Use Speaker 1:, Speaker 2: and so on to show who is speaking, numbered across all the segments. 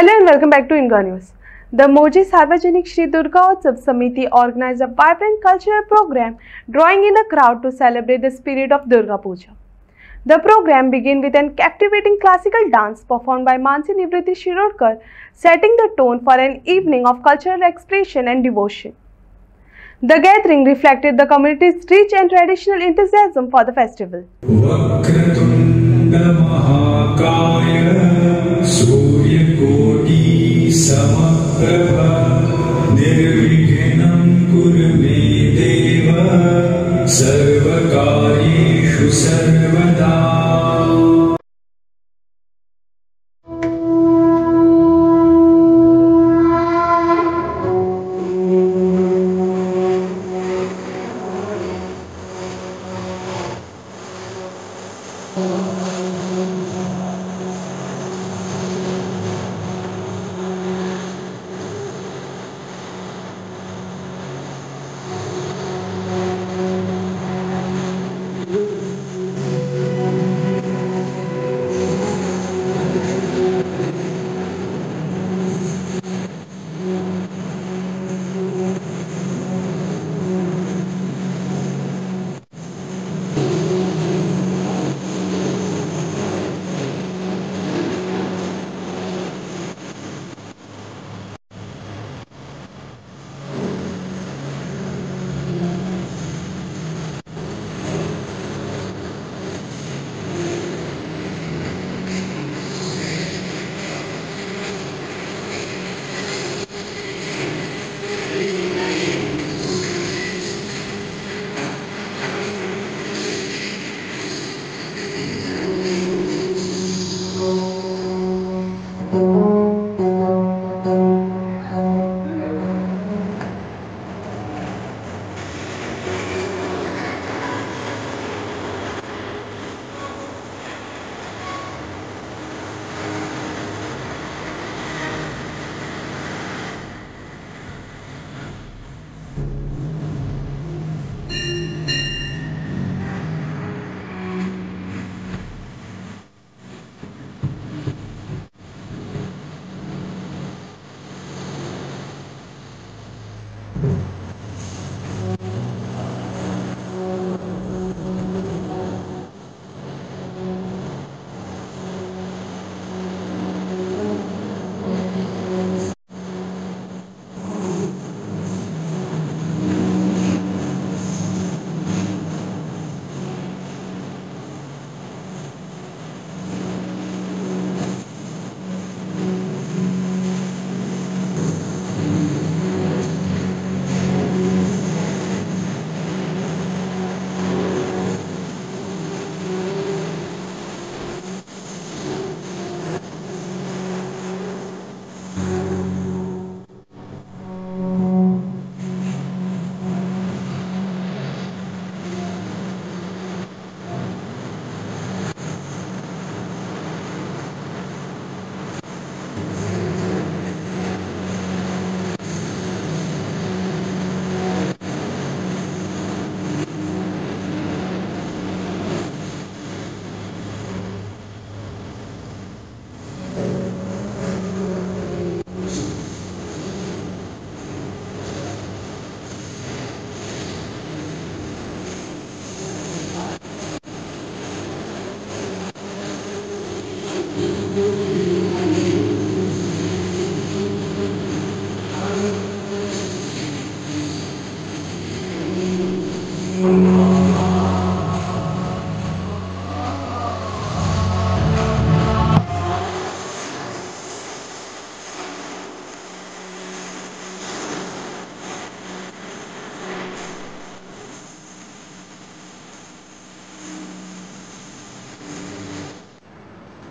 Speaker 1: Hello and welcome back to Inga News. The Moji Sarvajanik Shri Durga Utsav Samiti organized a vibrant cultural program drawing in a crowd to celebrate the spirit of Durga Puja. The program began with an captivating classical dance performed by Mansi Nivriti Shirodkar, setting the tone for an evening of cultural expression and devotion. The gathering reflected the community's rich and traditional enthusiasm for the festival.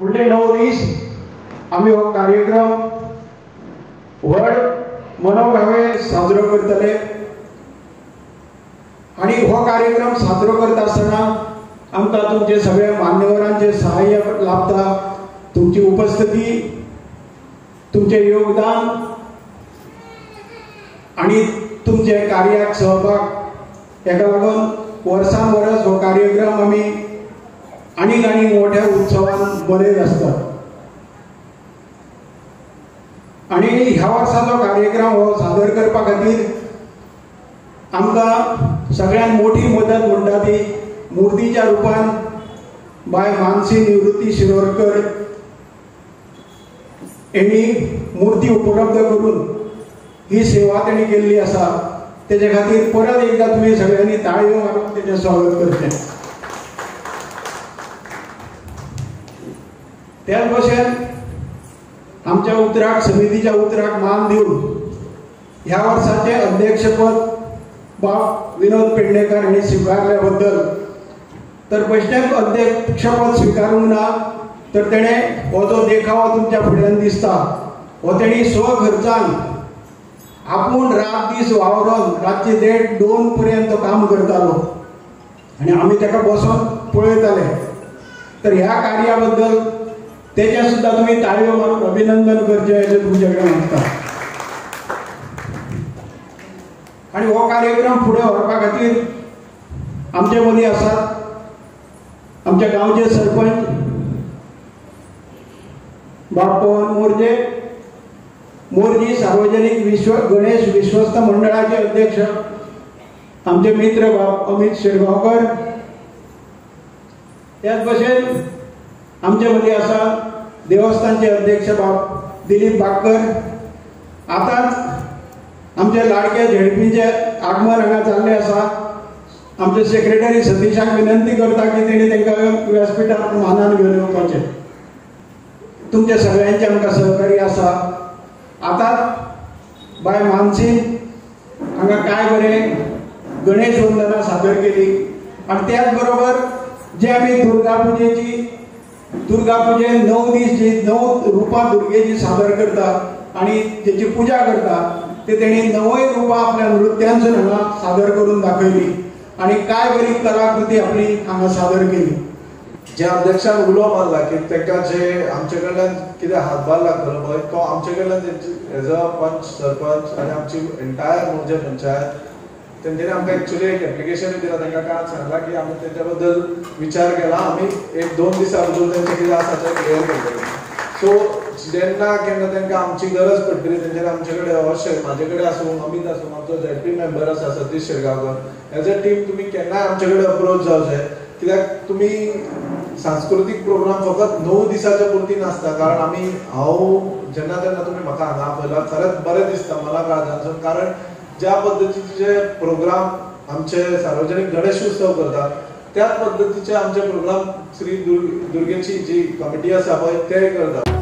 Speaker 2: फुडले 9 दीस आम्ही हो कार्यक्रम व्हड मनोभावे साजरो करतले आणि हो कार्यक्रम साजरो करत असताना आमकां तुमचे सगळे मान्यवरांचे सहाय्य लाभता, तुमची उपस्थिती, तुमचे योगदान आणि तुमचे कार्याक सहभाग हेका लागून वर्सान वर्स हो कार्यक्रम आम्ही आणि मोठ्या उत्सवान मनयत असतात. आणि ह्या वर्साचो कार्यक्रम हो सादर करपा खातीर आमकां सगळ्यात मोठी मदत म्हणटा ती मुर्तीच्या रुपान बाय मानसी निवृत्ती शिरोडकर यांनी मूर्ती उपलब्ध करून ही सेवा त्यांनी केल्ली आसा। तेजे खातीर परत एकदा तुम्ही सगळ्यांनी ताळयो मारून तेजें स्वागत करचें। त्याच भशेन आमच्या उतराक समितीच्या उतराक मान दिवन ह्या वर्साचे अध्यक्षपद बाब विनोद पेडणेकर यांनी स्वीकारल्या बद्दल तर बेश्टेच अध्यक्षपद स्वीकारूंक ना तर तेणें हो जो देखावो तुमच्या फुड्यान दिसता हो तेणी स्वखर्चान आपूण रात दीस वावरून रातचे 1:30-2 पर्यंत काम करतालो आणि आमी ताका बसून पळयताले। तर ह्या कार्या बद्दल तेचे सुद्धा तुम्ही ताळयो मारून अभिनंदन करचे अशें तुमचे कडेन मागता। आणि हो कार्यक्रम फुडें व्हरपा खातीर आमचे मदीं आसात आमच्या गांवचे सरपंच बाब पवन मोरजी सार्वजनिक गणेश विश्वस्त मंडळाचे अध्यक्ष आमचे मित्र बाब अमित शिरगांवकर। त्याच भशेन आमचे मदीं आसा देवस्थानचे अध्यक्ष बाब दिलीप बागकर। आतांच आमचे लाडके झेडपीचे आगमन हांगा जाल्ले आसा। आमचे सेक्रेटरी सतीशाक विनंती करता की तेणी तांकां व्यासपीठार मानान घेवन येवपाचें। तुमचे सगळ्यांचे आमकां सहकार्य आसा। आतांच बाय मानसी हांगा काय बरें गणेश वंदना सादर केली आणि त्याच बरोबर जे आमी दुर्गा पुजेन 9 दीस जी 9 रुपां दुर्गेची सादर करता आणि तेची पूजा करता ते तेणी 9 रुपां आपल्या नृत्यांसून हांगा सादर करून दाखयली आणि काय बरी कलाकृती आपली हांगा सादर केली।
Speaker 3: जे अध्यक्षान उलो मारला की ताका जे आमचे कडल्यान कितें हातभार लागतलो पळय तो आमचे कडल्यान एज अ पंच सरपंच आनी आमची एंटायर म्हणजे पंचायत तेंच्यांनी आमकां एक्चुअली एक एप्लिकेशन दिला। तांकां काल सांगला की आमी तेच्या बद्दल विचार केला, आमी 1-2 दिसां भितर तेंचें कितें आसा तें क्लियर करतले। सो जेन्ना केन्ना तांकां आमची गरज पडटली तेंच्यांनी आमचे कडेन अवश्य म्हाजे कडेन आसूं अमित आसूं आमचो झेडपी मेंबर आसा Satish Shirgaonkar as a team तुमी केन्नाय आमचे कडेन अप्रोच जावचें कित्याक तुमी सांस्कृतीक प्रोग्राम फकत 9 दिसाच्या पुरती नासता। कारण हांव जेन्ना तेन्ना तुमी म्हाका हांगा आपयला खरेंच बरें दिसता मला काळजांसून। कारण ज्या पद्धतीचे प्रोग्राम आमचे सार्वजनिक गणेश उत्सव करतात त्याच पद्धतीचे आमचे प्रोग्राम श्री दुर्गेची जी कमिटी आसा पळय ते करतात।